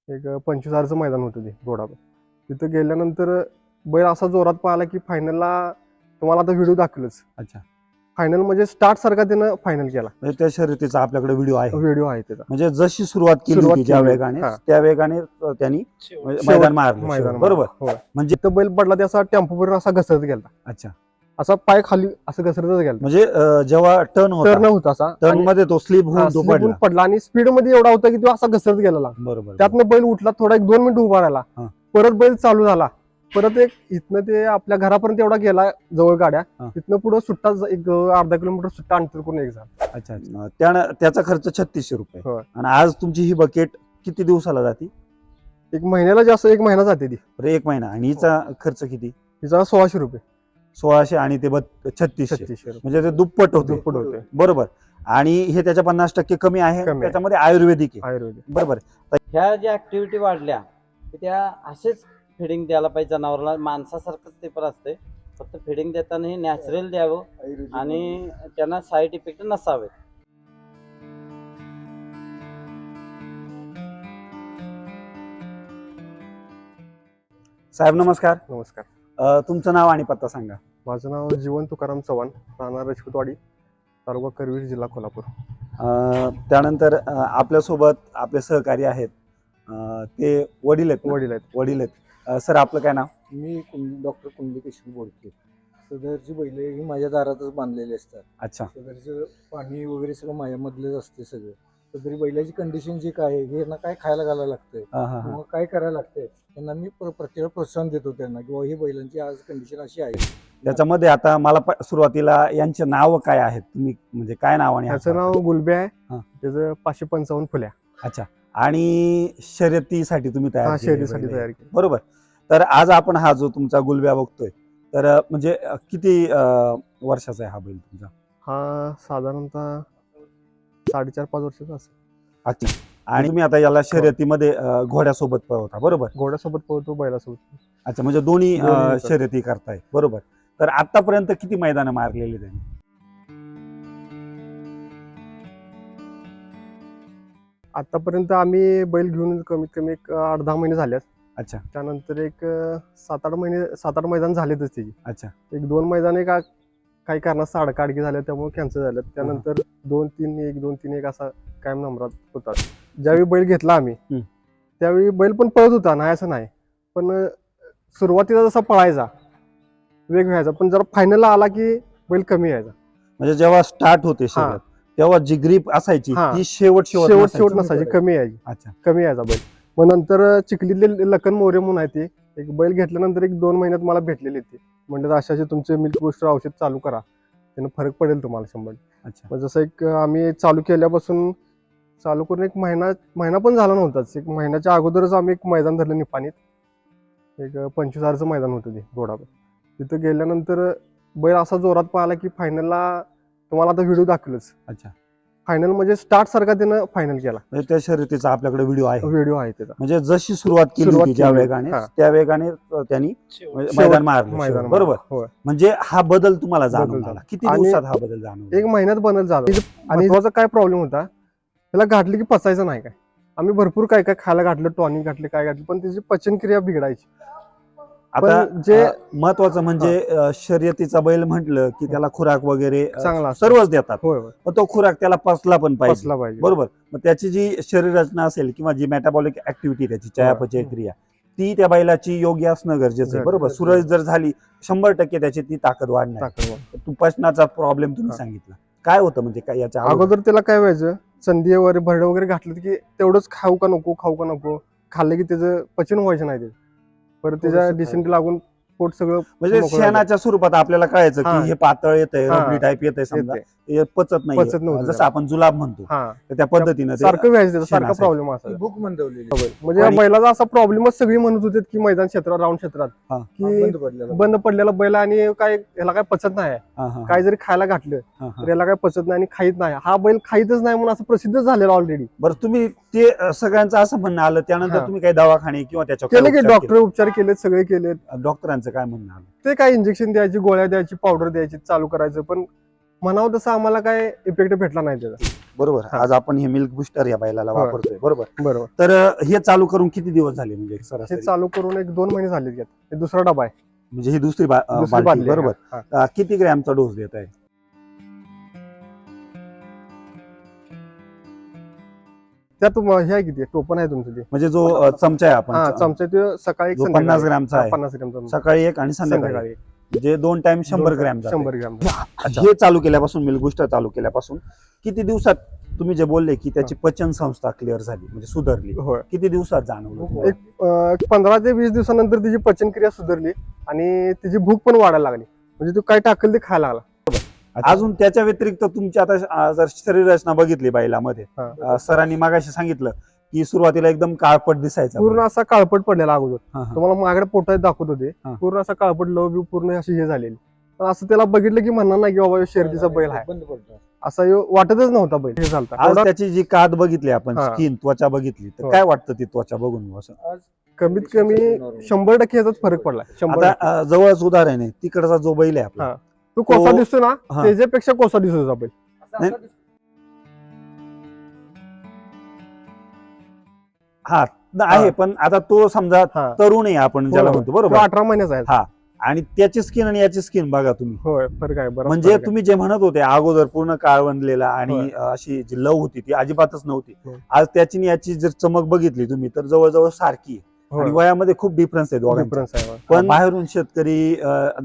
एक 25,000चं मैदान होतं ते घोडावर. तिथं गेल्यानंतर बैल असा जोरात पळाला की फायनलला तुम्हाला आता व्हिडिओ दाखवलंच. अच्छा. फायनल म्हणजे स्टार्ट सारखा त्यानं फायनल केला. म्हणजे त्या शर्यतीचा आपल्याकडे व्हिडिओ आहे. व्हिडिओ आहे त्याचा. म्हणजे जशी सुरुवात केली सुरुवात होती ज्या केली. वेगाने हा. त्या वेगाने त्यांनी मैदान मारलं शेवट, बरोबर. म्हणजे तो बैल पडला त्याचा टेम्पोवर असा घसरत गेला. अच्छा. असा पाय खाली असं घसरतच गेला. म्हणजे जेव्हा टर्न होता असा टर्न मध्ये तो स्लिप होऊन तो स्लिप होऊन पडला आणि स्पीड मध्ये एवढा होता की तो असा घसरत गेला. बरोबर. त्यातनं बैल उठला, थोडा 1-2 मिनिट उभा राहिला. हा. परत बैल चालू झाला. परत एक इथनं ते आपल्या घरापर्यंत एवढा गेला जवळ गाड्या. हा. तिथनं पुढे सुट्टा एक अर्धा किलोमीटर सुट्टा अंतर करून एक झाला. अच्छा. त्याचा खर्च 3600 रुपये. होय. आणि आज तुमची ही बकेट किती दिवसाला जाते? एक महिन्याला जास्त, 1 महिना जाते ती. बरं, 1 महिना. आणि हिचा खर्च किती? तिचा 1600 रुपये. 1600 आणि ते 3600 रुपये. म्हणजे ते दुप्पट होते. बरोबर. आणि हे त्याच्या 50% कमी आहे. त्याच्यामध्ये आयुर्वेदिक आहे. बरोबर. ह्या ज्या ऍक्टिव्हिटी वाढल्या त्या असेच फिडिंग द्यायला पाहिजे जनावराला. माणसासारखंच ते पण असते, फक्त फिडिंग देताना हे नॅचरल द्यावं आणि त्यांना साईड इफेक्ट नसावे. साहेब नमस्कार. नमस्कार. तुमचं नाव आणि पत्ता सांगा. माझं नाव जीवन तुकाराम चव्हाण, राहणार राजपूतवाडी, तालुका करवीर, जिल्हा कोल्हापूर. त्यानंतर आपल्यासोबत आपले सहकारी आहेत, ते वडील आहेत. सर, आपलं काय नाव? मी डॉक्टर कुंडलिकेश्वर बोलते. सदरची बैल ही माझ्या दारातच बांधलेली असतात. अच्छा. सदरचं पाणी वगैरे सगळं माझ्यामधलंच असते सगळं. सदरी बैलाची कंडिशन जी काय आहे, हे ना काय खायला घालायला लागतंय, मग काय करायला लागतंय, त्यांना मी प्रत्येक प्रोत्साहन देतो त्यांना, किंवा ही बैलांची आज कंडिशन अशी आहे. त्याच्यामध्ये आता मला सुरुवातीला यांचे नाव काय आहेत, तुम्ही म्हणजे काय नावाने? त्याचं नाव गुलबे आहे. त्याचं 555 फुल्या. अच्छा. आणि शर्यतीसाठी तुम्ही शर्यतीसाठी तयार केली. बरोबर. तर आज आपण हा जो तुमचा गुलब्या बघतोय, तर म्हणजे किती वर्षाचा आहे हा बैल तुमचा? हा साधारणतः 4.5-5 वर्षाचा असेल. अच्छा. आणि तुम्ही आता याला शर्यतीमध्ये घोड्यासोबत पळवता, बरोबर? घोड्यासोबत पळतो, बैलासोबत. अच्छा. म्हणजे दोन्ही शर्यती करताय, बरोबर. तर आतापर्यंत किती मैदानं मारलेली त्यांनी? आतापर्यंत आम्ही बैल घेऊन कमीत कमी 8-10 महिने झाल्यात. अच्छा. त्यानंतर एक 7-8 मैदान झालेतच त्याची. अच्छा. 1-2 मैदान काही कारणास्तव आडकाडकी झाल्या, त्यामुळे कॅन्सल झाल्यात. त्यानंतर 2-3-1 असा कायम नंबरात होता. ज्यावेळी बैल घेतला आम्ही, त्यावेळी बैल पण पळत होता, नाही असं नाही. पण सुरुवातीला जसा पळायचा वेग व्हायचा, पण जरा फायनलला आला की बैल कमी यायचा. म्हणजे जेव्हा स्टार्ट होते शर्यत, तेव्हा जी ग्रीप असायची ती शेवट नसायची, कमी यायची. अच्छा. कमी यायचा बैल. मग नंतर चिखलीतले लखन मोरे म्हणून आहे, ते एक बैल घेतल्यानंतर 1-2 महिन्यात मला भेटलेले ते. म्हणजे अशाचे तुमचे मिल्क बूस्टर औषध चालू करा, त्यानं फरक पडेल तुम्हाला 100%. अच्छा. मग जसं आम्ही चालू केल्यापासून चालू करून 1 महिना पण झाला नव्हताच. 1 महिन्याच्या अगोदरच आम्ही एक मैदान धरलं निपाणीत. एक 25,000चं मैदान होतं ते घोडावर. तिथं गेल्यानंतर बैल असा जोरात पळाला की फायनलला तुम्हाला आता व्हिडिओ दाखवलंच. अच्छा. फायनल म्हणजे स्टार्ट सारखा त्यानं फायनल केला. म्हणजे त्या शर्यतीचा आपल्याकडे व्हिडिओ आहे. त्याचा. म्हणजे जशी सुरुवात केली होती ज्या वेगाने, त्या वेगाने त्यांनी मैदान मारलं, बरोबर. म्हणजे हा बदल तुम्हाला जाणवला किती दिवसात? हा बदल जाणवला 1 महिन्यात बदल झाला. आणि त्याचा काय प्रॉब्लेम होता, त्याला घातली की पचायचं नाही. काय आम्ही भरपूर काय खायला घातलं, टॉनिक घातले, काय घातलं, पण त्याची पचनक्रिया बिघडायची. आता जे महत्वाचं म्हणजे शर्यतीचा बैल म्हटलं की त्याला खुराक वगैरे चांगला सर्वच देतात, होय. पण तो खुराक त्याला पचला पण पाहिजे, पाहिजे. बरोबर. मग त्याची जी शरीर रचना असेल किंवा जी मेटाबॉलिक ऍक्टिव्हिटी, त्याची चयापचय क्रिया, ती त्या बैलाची योग्य असणं गरजेचं आहे, बरोबर. सुरळीत जर झाली 100% त्याची ती ताकद वाढणार. पचनाचा प्रॉब्लेम तुम्ही सांगितला, काय होतं म्हणजे काय याच्या अगोदर त्याला काय व्हायचं, संधी वगैरे भरडं वगैरे घातलं की तेवढंच खाऊ का नको खाल्लं की त्याचं पचन व्हायचं नाही. परत त्याच्या डिसेंट लागून पोट सगळं म्हणजे शेणाच्या स्वरूपात आपल्याला कळायचं की हे पातळ येतंय, रबडी टाईप येतंय, समजा हे पचत नाही, जसं आपण जुलाब म्हणतो त्या पद्धतीनं सारखं व्हायचं, सारखा प्रॉब्लेम असायचा. भूक मंदवलेली. म्हणजे या बैलाचा असा प्रॉब्लेमच सगळी म्हणत होते की मैदान क्षेत्रात, राऊंड क्षेत्रात, की बंद पडलेला बैल आणि याला काय पचत नाही. काय जरी खायला घातलं तर याला काय पचत नाही आणि खाईत नाही. हा बैल खाईतच नाही म्हणून असं प्रसिद्ध झालेलं ऑलरेडी. बरं, तुम्ही ते सगळ्यांचं असं म्हणणं आलं, त्यानंतर तुम्ही काही दवाखाने किंवा त्याच्यावर केले की डॉक्टर उपचार केलेत, सगळे केलेत. डॉक्टरांचं काय म्हणणं आलं? ते काय इंजेक्शन द्यायची, गोळ्या द्यायची, पावडर द्यायची, चालू करायचं, पण म्हणावं तसं आम्हाला काय इफेक्ट भेटला नाही त्याचा. बरोबर. हा. आज आपण हे मिल्क बुस्टर या बैलाला होय. वापरतोय, बरोबर. बरोबर. तर हे चालू करून किती दिवस झाले म्हणजे हे सरासरी? चालू करून 1-2 महिने झाले. हे दुसरा डबा आहे. म्हणजे ही दुसरी दुसरी बालटी, बादली आहे. बरोबर. हा. किती ग्रॅमचा डोस देत आहे? त्यात हे आहे किती टोपण आहे तुमचं ते. म्हणजे जो चमचा आहे हा आपण चमचा ते सकाळी एक जो संध्याकाळी 50 ग्रॅमचा आहे, 50 ग्रॅमचा सकाळी एक आणि संध्याकाळी संध्याकाळी म्हणजे 2 टाइम 100 ग्रॅम जाते. 100 ग्रॅम. हे चालू केल्यापासून, मिल्क बुस्टर चालू केल्यापासून किती दिवसात तुम्ही जे बोलले की त्याची पचन संस्था क्लिअर झाली म्हणजे सुधारली, होय. किती दिवसात जाणवलं तुम्हाला? एक 15 ते 20 दिवसानंतर तिची पचनक्रिया सुधारली आणि तिची भूक पण वाढायला लागली. म्हणजे तू काय टाकल ते खायला लागला. अजून त्याच्या व्यतिरिक्त तुमची आता जर शरीर रचना बघितली बैलामध्ये, हा. सरांनी मागाशी सांगितलं की सुरुवातीला एकदम काळपट दिसायचा पूर्ण असा काळपट पडलेला अगोदर. हा, हा. तुम्हाला मागडे पोटात दाखवत होते. हा. पूर्ण असा काळपट लव पूर्ण अशी हे झालेली. पण असं त्याला बघितलं की म्हणणार नाही की बाबा ह्यो शर्यतीचा बैल आहे. बंद पडतो. असा ह्यो वाटतच नव्हता बैल. हे झालता आज एवढा त्याची जी कात बघितली आपण, हा. स्किन, त्वचा बघितली, तर हो. काय वाटतं ती त्वचा बघून असं? कमीत कमी 100% याचाच फरक पडला. 100%. आता जवळच उदाहरण आहे, तिकडचा जो बैल आहे आपला, हा. तू कोसा तो- दिसतो ना हा. त्याच्यापेक्षा कोसा दिसतो तुझा बैल. नाही. हा आहे, पण आता तो समजा हा. तरुण आहे आपण ज्याला म्हणतो, बरोबर. 18 महिन्याचा आहे. हा. आणि त्याची स्किन आणि याची स्किन बघा तुम्ही. होय फरक आहे बरं. म्हणजे तुम्ही जे म्हणत होते अगोदर पूर्ण काळवंडलेला आणि होय. अशी जी लव होती ती अजिबातच नव्हती. होय. आज त्याची आणि याची जर चमक बघितली तुम्ही तर जवळजवळ सारखी आहे. आणि वयामध्ये खूप डिफरन्स आहे दोघांचा. डिफरन्स आहे. पण बाहेरून शेतकरी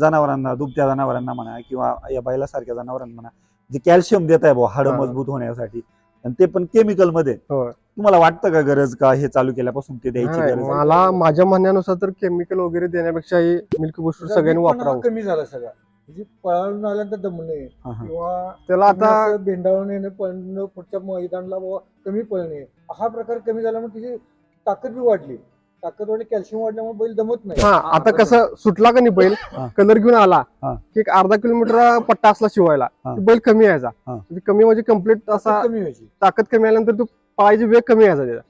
जनावरांना, दुभत्या जनावरांना म्हणा किंवा या बैलासारख्या जनावरांना म्हणा, जे कॅल्शियम देत आहे हाडं हा. मजबूत होण्यासाठी, आणि ते पण केमिकल मध्ये, होय. तुम्हाला वाटतं का गरज का हे चालू केल्यापासून ते द्यायची नाही, गरज आहे? मला माझ्या म्हणण्यानुसार तर केमिकल वगैरे देण्यापेक्षा ही मिल्क बुस्टर सगळ्यांनी वापरावं. कमी झाला सगळा. म्हणजे पळावून आल्यानंतर दमणे हा, हा. किंवा त्याला आता बेंडावून येणं, पळणं, पुढच्या मैदानाला बाबा कमी पळणे, हा प्रकार कमी झाल्यामुळे तिची ताकद बी वाढली. ताकद वाढली, कॅल्शियम वाढल्यामुळे बैल दमत नाही. हा आता कसं सुटला का नाही बैल, हा. कलर घेऊन आला हा. की एक अर्धा किलोमीटर पट्टा असला शिवायला हा. की बैल कमी यायचा. हा. म्हणजे कमी म्हणजे कम्प्लीट असा ताकद कमी व्हायची. ताकद कमी आल्यानंतर तो पळायची वेग कमी यायचा त्याचा.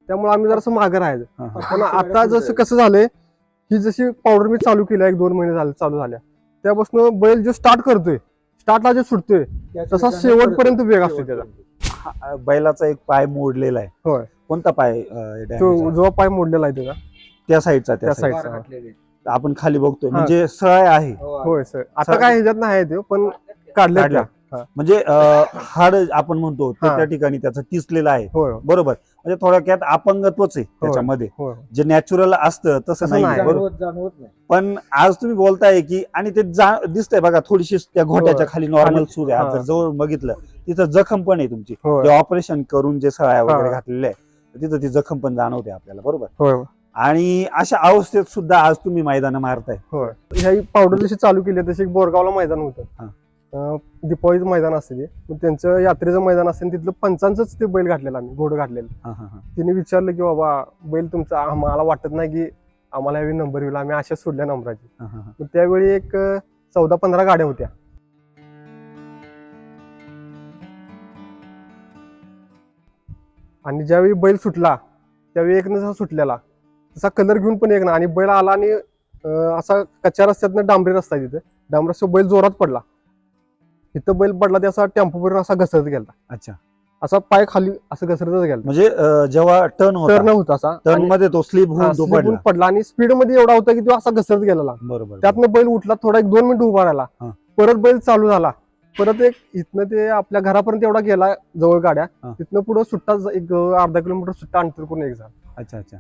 त्यामुळे आम्ही जरासं मागं राहायचं. हा, हा. पण आता जसं कसं झालंय, ही जशी पावडर मी चालू केली 1-2 महिने झाले चालू झाल्या, त्यापासून बैल जो स्टार्ट करतोय, स्टार्टला जे सुटतोय त्याच्या तसा ठिकाणी शेवटपर्यंत वेग असतो शेवटपर्यंत. बैलाचा एक पाय मोडलेला आहे. होय. कोणता पाय तो damage आहे? जो पाय मोडलेला आहे त्याचा त्या साईडचा, त्या त्या साईड साईडचा. बार घातलेली. आपण खाली बघतोय हा. म्हणजे सळाय आहे. होय सर. आता काय ह्याच्यात नाही आहे ते, पण काढले काढलं. म्हणजे हाड आपण म्हणतो ते हा. त्या ठिकाणी त्याचं टिचलेलं आहे, होय बरोबर. म्हणजे थोडक्यात अपंगत्वच आहे त्याच्यामध्ये, होय. जे नॅचरल असतं तसं तसं नाही, नाही. बरोबर. जाणवत नाही. पण आज तुम्ही बोलताय की, आणि ते दिसतंय बघा थोडीशी त्या घोट्याच्या खाली नॉर्मल खाली- सूज आहे. आज हा. जर जवळ बघितलं तिथं जखम पण आहे तुमची, होय. जे ऑपरेशन करून जे सळ्या वगैरे हा. घातलेले आहे तिथं ती जखम पण जाणवते आपल्याला, बरोबर. होय. आणि अशा अवस्थेत सुद्धा आज तुम्ही मैदान मारताय. होय. ह्या पावडर जशी चालू केली तशी एक बोरगावला मैदान हा. होतं. दीपावलीचं मैदान असते ते. मग त्यांचं यात्रेचं मैदान असते आणि तिथलं पंचांचंच ते बैल घातलेलं आम्ही, घोडं घातलेलं. हा, हा, हा. तिने विचारलं की बाबा बैल तुमचा, आम्हाला वाटत नाही की आम्हाला यावेळी नंबर येईल, आम्ही अशाच सोडल्या नंबराची. हा, हा, हा. मग त्यावेळी एक 14-15 गाड्या होत्या. आणि ज्यावेळी बैल सुटला त्यावेळी एक जसा सुटलेला तसा कलर घेऊन पण एक ना, आणि बैल आला आणि असा कच्च्या रस्त्यातनं डांबरी रस्ता आहे तिथे, डांबरी रस्त्यावर बैल जोरात पडला. इथं बैल पडला ते असा टेम्पोपर्यंत असा घसरत गेला, अच्छा. असा पाय खाली असं घसरतच गेला. म्हणजे जेव्हा टर्न टर्न होता, होता असा टर्न मध्ये तो स्लिप होऊन तो slip होऊन पडला, पडला आणि स्पीड मध्ये एवढा होता की तो असा घसरत गेलेला. बरोबर. त्यातनं बैल उठला, थोडा 1-2 मिनिट उभा राहिला, हा. परत बैल चालू झाला. परत एक इथनं ते आपल्या घरापर्यंत एवढा गेला जवळ गाड्या, हा. तिथनं पुढे सुट्टा एक अर्धा किलोमीटर सुट्टा अंतर करून एक झाला. अच्छा, अच्छा.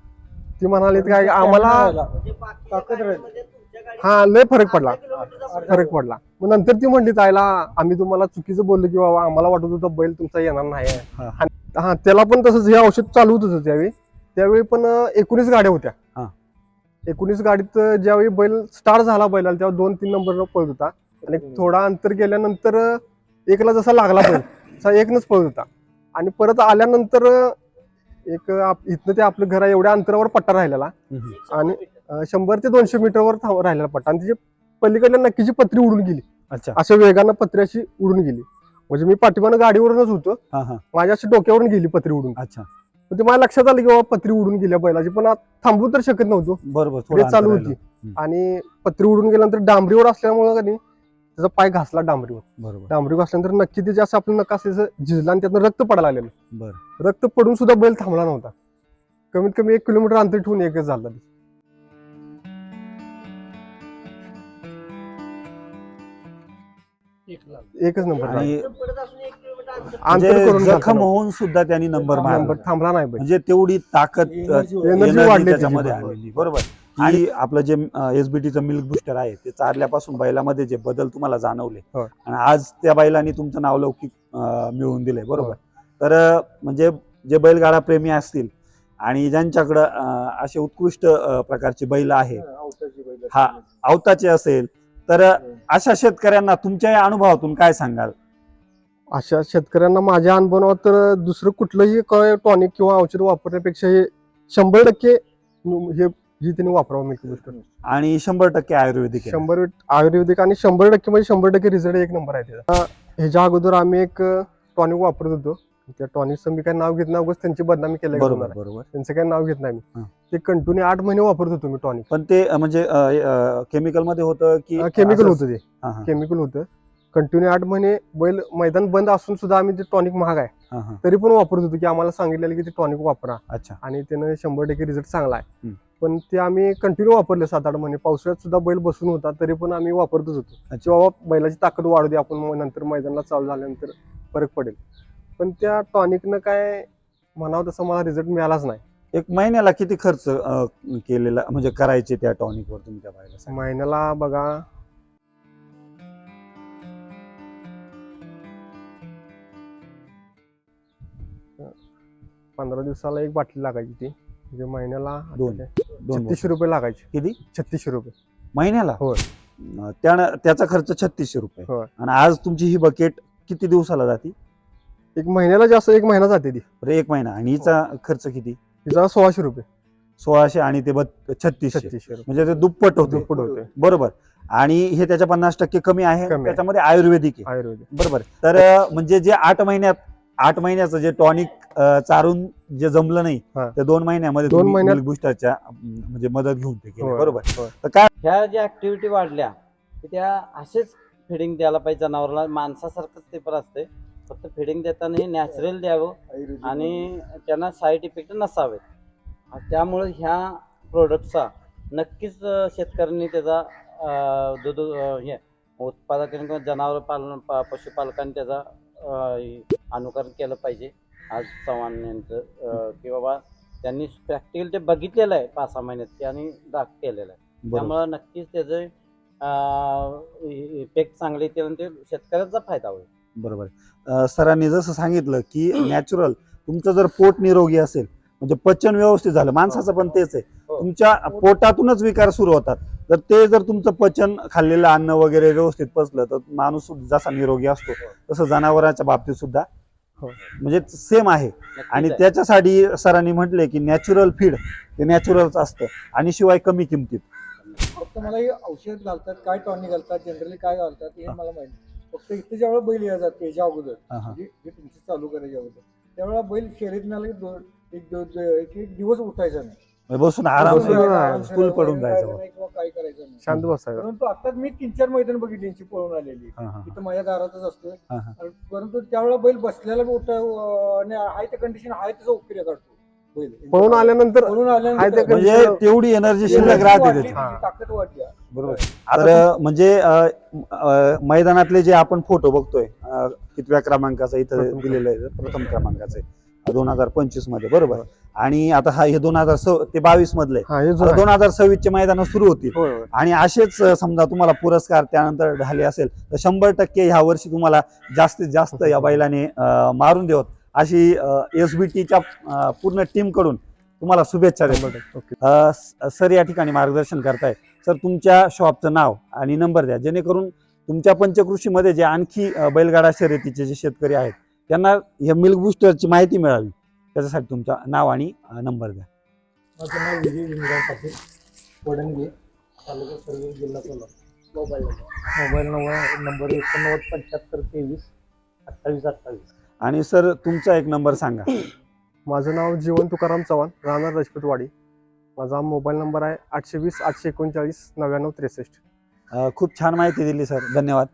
ती म्हणाली काय आम्हाला ताकद राहिली. हा लय फरक पडला. मग नंतर ती म्हणली ताईला, आम्ही तुम्हाला चुकीचं बोललो की बाबा, आम्हाला वाटत होतं बैल तुमचा येणार नाही. हा. हा त्याला पण तसंच हे औषध चालू होत होतं त्यावेळी पण 19 गाड्या होत्या. हा. 19 गाडीत ज्यावेळी बैल स्टार्ट झाला बैलाला तेव्हा 2-3 नंबर पळत होता, आणि थोडा अंतर गेल्यानंतर एकला जसा लागला बैल तसा एकनच पळत होता. आणि परत आल्यानंतर एक इथनं ते आपलं घर आहे एवढ्या अंतरावर पट्टा राहिलेला, आणि 100 ते 200 मीटरवर राहिलेला पट्टा, आणि तिची पलीकडल्या नक्कीची पत्री उडून गेली. अच्छा. अशा वेगानं पत्री अशी उडून गेली. म्हणजे मी पाठीमागं गाडीवरूनच होतो, हा, हा. माझ्या अशी डोक्यावरून गेली पत्री उडून. अच्छा. पण ते माझ्या लक्षात आलं की बाबा पत्री उडून गेल्या बैलाची, पण थांबू तर शकत नव्हतो. बरोबर रेस थोडं चालू अंतर होती राहिलं. आणि पत्री उडून गेल्यानंतर डांबरीवर असल्यामुळे कधी त्याचा पाय घासला डांबरीवर. बरोबर डांबरीवर असल्यानंतर नक्की त्याचे असं आपलं नका असं झिजलं आणि त्यातनं रक्त पडायला लागलेलं. बरं. रक्त पडून सुद्धा बैल थांबला नव्हता. कमीत कमी 1 किलोमीटर अंतर ठेवून एकच झालं. एकच नंबर झाला. आणि अंतर म्हणजे करून जखम होऊन सुद्धा त्यांनी नंबर मारला. नंबर थांबला नाही बैल. म्हणजे तेवढी ताकद Energy Energy वाढली त्याच्यामध्ये त्याची. आलेली. बरोबर. आणि आपलं जे एसबीटीचं मिल्क बुस्टर आहे ते चारल्यापासून बैलामध्ये जे बदल तुम्हाला जाणवले हो. आणि आज त्या बैलांनी तुमचं नावलौकिक मिळवून दिलंय. बरोबर. तर म्हणजे जे बैलगाडा प्रेमी असतील आणि ज्यांच्याकडं असे उत्कृष्ट प्रकारची बैल आहे, हा अवताचे असेल, तर अशा शेतकऱ्यांना तुमच्या या अनुभवातून काय सांगाल? अशा शेतकऱ्यांना माझ्या अनुभवात तर दुसरं कुठलंही टॉनिक किंवा औषध वापरण्यापेक्षा हे 100% हे त्यांनी वापरावं मिल्क बुस्टर. आणि 100% आयुर्वेदिक आहे. 100 आयुर्वेदिक आणि 100% म्हणजे 100% रिझल्ट एक नंबर आहे त्याचा. ह्याच्या अगोदर आम्ही एक टॉनिक वापरत होतो. त्या टॉनिकचं मी काय नाव घेत नाही, उगाच त्यांची बदनामी केली. बरोबर बरोबर. त्यांचं काय नाव घेत नाही हा. मी. ते कंटिन्यू 8 महिने वापरत होतो मी टॉनिक. पण ते म्हणजे केमिकल मध्ये होतं की केमिकल असंच? होतं ते. हा, हा. केमिकल होतं. कंटिन्यू 8 महिने बैल मैदान बंद असून सुद्धा आम्ही ते टॉनिक महाग आहे हा, हा. तरी पण वापरत होतो की आम्हाला सांगितलेलं की ते टॉनिक वापरा अच्छा. आणि त्यानं 100% रिझल्ट चांगला आहे. हम्म. पण ते आम्ही कंटिन्यू वापरले 7-8 महिने. पावसाळ्यात सुद्धा बैल बसून होता तरी पण आम्ही वापरतच होतो की बाबा बैलाची ताकद वाढू दे, आपण नंतर मैदानाला चालू झाल्यानंतर फरक पडेल. पण त्या टॉनिकनं काय म्हणावं तसं मला रिझल्ट मिळालाच नाही. एक महिन्याला किती खर्च केलेला म्हणजे करायचे त्या टॉनिकवर तुम्ही त्या बायला? महिन्याला बघा 15 दिवसाला एक बाटली लागायची ती. म्हणजे महिन्याला दोन 3600 रुपये लागायचे. किती? 3600 रुपये महिन्याला? होय. त्याचा खर्च 3600 रुपये. होय. आणि आज तुमची ही बकेट किती दिवसाला जाते? एक महिन्याला जास्त 1 महिना जाते ती. बरं, 1 महिना. आणि हिचा खर्च किती? तिचा 1600 रुपये. 1600 आणि ते 3600 3600 रुपये. म्हणजे ते दुप्पट होते. दुप्पट होते. बरोबर. आणि हे त्याच्या 50% कमी आहे. कमी आहे. त्याच्यामध्ये आयुर्वेदिक आहे. आयुर्वेदिक. बरोबर. तर म्हणजे जे 8 महिन्याचं जे टॉनिक चारून जे जमलं नाही हा. ते 2 महिन्यामध्ये 2 महिन्यात मिल्क बुस्टरच्या म्हणजे मदत घेऊन ते केलं. होय, बरोबर. होय. तर काय ह्या ज्या ऍक्टिव्हिटी वाढल्या की त्या असेच फिडिंग द्यायला पाहिजे जनावराला. माणसासारखंच ते पण असते, फक्त फिडिंग देताना हे नॅचरल द्यावं आणि त्यांना साईड इफेक्ट नसावेत. त्यामुळे ह्या प्रोडक्टचा नक्कीच शेतकऱ्यांनी त्याचा दूध हे उत्पादकांनी किंवा जनावर पालन पशुपालकांनी त्याचा अनुकरण केलं पाहिजे. आज चव्हाण यांचं की बाबा त्यांनी प्रॅक्टिकल ते बघितलेलं आहे 5-6 महिन्यात त्यांनी केलेलं आहे. बरोबर. त्यामुळं नक्कीच त्याचे इफेक्ट चांगले येतील आणि ते शेतकऱ्याचा फायदा होईल. बरोबर. सरांनी जसं सांगितलं की नॅचरल तुमचं जर पोट निरोगी असेल म्हणजे पचन व्यवस्थित झालं, माणसाचं पण तेच आहे. हो. तुमच्या पोटातूनच विकार सुरू होतात. तर ते जर तुमचं पचन खाल्लेलं अन्न वगैरे व्यवस्थित पचलं तर माणूस जसा निरोगी असतो तसं जनावरांच्या बाबतीत सुद्धा म्हणजे सेम आहे. आणि आहे. त्याच्यासाठी सरांनी म्हटले की नॅचरल फीड ते नॅचरलच असतं आणि शिवाय कमी किमतीत. फक्त मला हे औषध घालतात, काय टॉनिक घालतात, जनरली काय घालतात हे मला माहिती नाही. फक्त इथे ज्यावेळेला बैल या जातो याच्या अगोदर म्हणजे हे तुमचं चालू करायच्या अगोदर त्यावेळेला बैल शर्यत मिळाला की एक दिवस उठायचा नाही, बसून आराम बसून स्कूल पडून जायचं. किंवा काय करायचं नाही, शांत बसायचं. परंतु आता मी 3-4 मैदान बघितली यांची पळून आलेली तिथं माझ्या दारातच असतोय. परंतु त्यावेळेला बैल बसलेला हाय त्या कंडिशन हाय तसं उकिऱ्या काढतो बैल. पळून आल्यानंतर म्हणजे तेवढी एनर्जी शिल्लक राहते त्याची. ताकद वाढली. बरोबर. तर म्हणजे मैदानातले जे आपण फोटो बघतोय कितव्या क्रमांकाचा इथं दिलेलं आहे, प्रथम क्रमांकाचे 2025 मध्ये. बरोबर. आणि आता हे 2022 मधले 2026 चे मैदान सुरू होतील आणि असेच समजा तुम्हाला पुरस्कार त्यानंतर झाले असेल तर 100% ह्या वर्षी तुम्हाला जास्तीत जास्त या बैलाने मारून देवत अशी एसबीटीच्या पूर्ण टीम कडून तुम्हाला शुभेच्छा देतो. सर या ठिकाणी मार्गदर्शन करताय. सर तुमच्या शॉपचं नाव आणि नंबर द्या जेणेकरून तुमच्या पंचकृषीमध्ये जे आणखी बैलगाडा शर्यतीचे जे शेतकरी आहेत त्यांना या मिल्क बुस्टरची माहिती मिळावी. त्याच्यासाठी तुमचं नाव आणि नंबर द्या. माझं नाव विजय विंगराव पाटील, वडणगे, तालुका सर्वे, जिल्हा सोलापूर. Mobile number 89 75 23 28 28. आणि सर तुमचा एक नंबर सांगा. माझं नाव जीवन तुकाराम चव्हाण, राहणार राजपूतवाडी. माझा मोबाईल नंबर आहे 820 839 9963. खूप छान माहिती दिली सर, धन्यवाद.